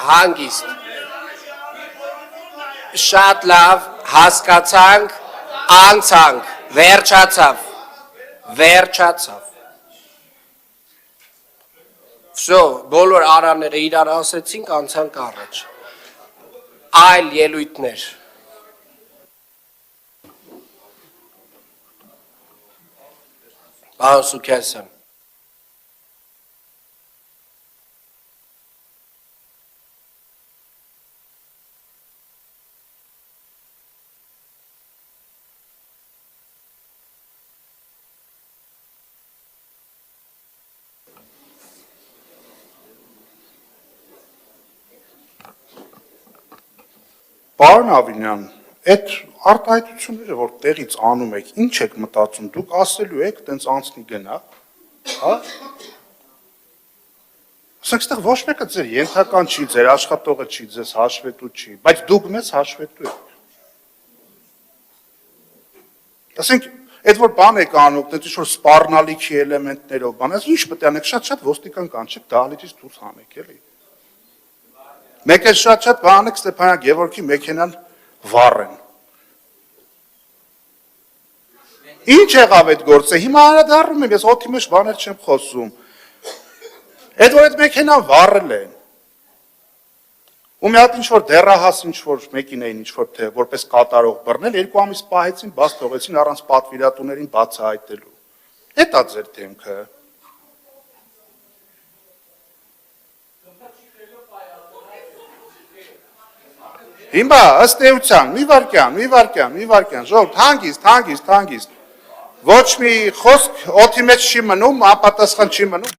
Հանգիստ։ Շատ լավ, հասկացանք, անցանք, վերջացավ։ Վсё, բոլոր արաները իրար ասեցինք, անցանք առաջ։ Այլ ելույթներ։ Պարոն Սուքիասյան։ Պարոն Ավինյան, այդ արտահայտությունները, որ տեղից անում եք, ինչ եք մտածում, դուք ասելու եք, տենց անցնի գնա, հա? Ասենք ստեղ ոչ մեկը ձեր ենթական չի, ձեր աշխատողը չի, ձեզ հաշվետու չի, բայց դուք մեզ հաշվետու եք։ Ասենք, այդ որ բան եք անում, տենց ինչ-որ սպառնալիքի էլեմենտներով բան, ինչ պետք է անեք, շատ ոստիկան կանչեք, դահլիճից դուրս հանեք, էլի։ Մեկ էլ շատ բան եք Ստեփանա Գևորգի մեքենան վառեն։ Ինչ եղավ այդ գործը, հիմա անդրադառնում եմ, ես օդի մեջ բաներ չեմ խոսում։ Այդ որ այդ մեքենան վառել են։ Ու մի հատ ինչ-որ դեռահաս ինչ-որ մեկին էին ինչ-որ թե որպես կատարող բռնել, 2 ամիս պահեցին, բաց թողեցին առանց պատվիրատուներին բացահայտելու։ Էդ է ձեր դեմքը։ Հիմա ըստ էության, մի վարքյան, ժողովուրդ, հանգիստ։ Ոչ մի խոսք օդի մեջ չի մնում, անպատասխան չի մնում։